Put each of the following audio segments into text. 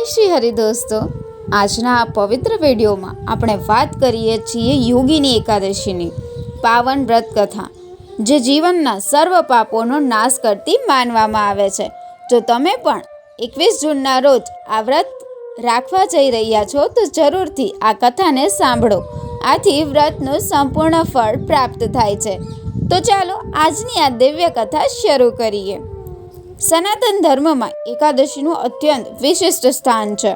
શ્રી હરિ દોસ્તો, આજના આ પવિત્ર વિડીયોમાં આપણે વાત કરીએ છીએ યોગીની એકાદશીની પાવન વ્રત કથા, જે જીવનના સર્વ પાપોનો નાશ કરતી માનવામાં આવે છે। જો તમે પણ 21 જૂનના રોજ આ વ્રત રાખવા જઈ રહ્યા છો તો જરૂરથી આ કથાને સાંભળો। આથી વ્રતનું સંપૂર્ણ ફળ પ્રાપ્ત થાય છે। તો ચાલો આજની આ દિવ્ય કથા શરૂ કરીએ। સનાતન ધર્મમાં એકાદશીનું અત્યંત વિશિષ્ટ સ્થાન છે।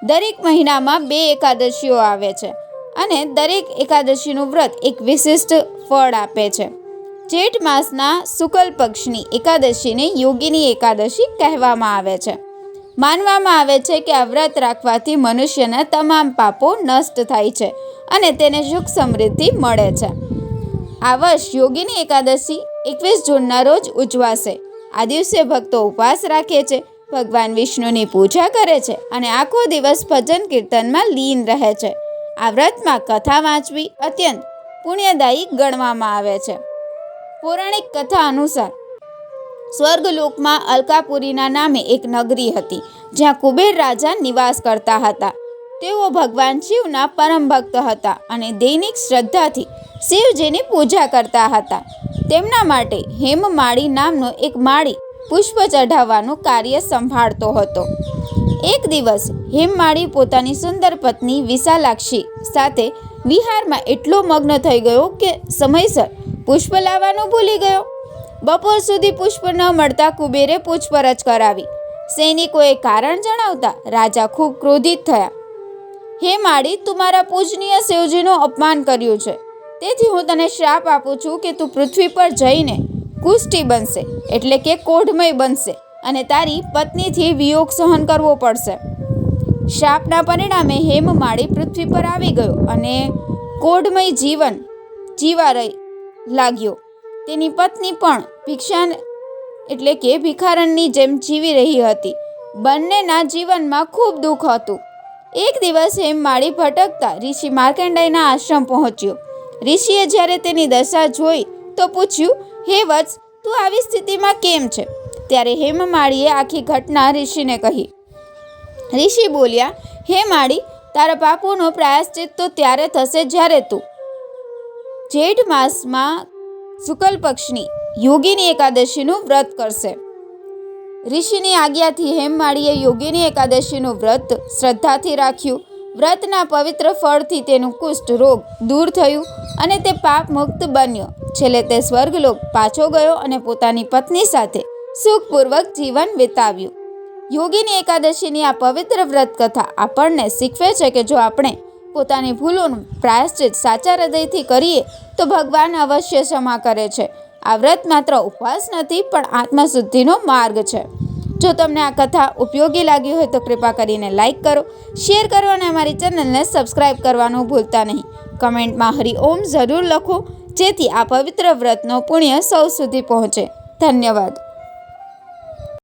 દરેક મહિનામાં 2 એકાદશીઓ આવે છે અને દરેક એકાદશીનું વ્રત એક વિશિષ્ટ ફળ આપે છે। જેઠ માસના શુક્લ પક્ષની એકાદશીને યોગીની એકાદશી કહેવામાં આવે છે। માનવામાં આવે છે કે આ વ્રત રાખવાથી મનુષ્યના તમામ પાપો નષ્ટ થાય છે અને તેને સુખ સમૃદ્ધિ મળે છે। આ વર્ષ યોગીની એકાદશી 21 જૂનના રોજ ઉજવાશે। આ દિવસે ભક્તો ઉપવાસ રાખે છે, ભગવાન વિષ્ણુની પૂજા કરે છે અને આખો દિવસ ભજન કીર્તનમાં લીન રહે છે। આ વ્રતમાં કથા વાંચવી અત્યંત પુણ્યદાયી ગણવામાં આવે છે। પૌરાણિક કથા અનુસાર સ્વર્ગલોકમાં અલકાપુરીના નામે એક નગરી હતી, જ્યાં કુબેર રાજા નિવાસ કરતા હતા। તેઓ ભગવાન શિવના પરમ ભક્ત હતા અને દૈનિક શ્રદ્ધાથી શિવજીની પૂજા કરતા હતા। તેમના માટે હેમમાળી નામનો એક માળી પુષ્પ ચઢાવવાનું કાર્ય સંભાળતો હતો। એક દિવસ હેમમાળી પોતાની સુંદર પત્ની વિશાલાક્ષી સાથે વિહારમાં એટલો મગ્ન થઈ ગયો કે સમયસર પુષ્પ લાવવાનું ભૂલી ગયો। બપોર સુધી પુષ્પ ન મળતા કુબેરે પૂછપરછ કરાવી। સૈનિકોએ કારણ જણાવતા રાજા ખૂબ ક્રોધિત થયા। હે માળી, તું મારા પૂજનીય શિવજીનું અપમાન કર્યું છે, તેથી હું તને શ્રાપ આપું છું કે તું પૃથ્વી પર જઈને કુષ્ટી બનશે, એટલે કે કોઢમય બનશે અને તારી પત્નીથી વિયોગ સહન કરવો પડશે। શ્રાપના પરિણામે હેમમાળી પૃથ્વી પર આવી ગયો અને કોઢમય જીવન જીવા લાગ્યો। તેની પત્ની પણ ભિક્ષાન એટલે કે ભિખારણની જેમ જીવી રહી હતી। બંનેના જીવનમાં ખૂબ દુઃખ હતું। એક દિવસ હેમમાળી ભટકતા ઋષિ માર્કંડેયના આશ્રમ પહોંચ્યો। ઋષિએ જ્યારે તેની દશા જોઈ તો પૂછ્યું, હે વત્સ, તું આવી સ્થિતિમાં કેમ છે? ત્યારે હેમમાળીએ આખી ઘટના ઋષિને કહી। ઋષિ બોલ્યા, હે માળી, તારા પાપોનો પ્રાયશ્ચિત તો ત્યારે થશે જ્યારે તું જેઠ માસમાં શુક્લ પક્ષની યોગીની એકાદશીનું વ્રત કરશે। ઋષિની આજ્ઞાથી હેમમાળીએ યોગીની એકાદશીનું વ્રત શ્રદ્ધાથી રાખ્યું। વ્રતના પવિત્ર ફળથી તેનું કુષ્ઠ રોગ દૂર થયું અને તે પાપ મુક્ત બન્યો। છેલ્લે તે સ્વર્ગલોક પાછો ગયો અને પોતાની પત્ની સાથે સુખપૂર્વક જીવન વિતાવ્યું। યોગીની એકાદશીની આ પવિત્ર વ્રત કથા આપણને શીખવે છે કે જો આપણે પોતાની ભૂલોનું પ્રાયશ્ચિત સાચા હૃદયથી કરીએ તો ભગવાન અવશ્ય ક્ષમા કરે છે। આ વ્રત માત્ર ઉપવાસ નથી, પણ આત્મશુદ્ધિનો માર્ગ છે। જો તમને આ કથા ઉપયોગી લાગી હોય તો કૃપા કરીને લાઈક કરો, શેર કરો અને અમારી ચેનલને સબસ્ક્રાઈબ કરવાનું ભૂલતા નહીં। કમેન્ટમાં હરિ ઓમ જરૂર લખો, જેથી આ પવિત્ર વ્રતનો પુણ્ય સૌ સુધી પહોંચે। ધન્યવાદ।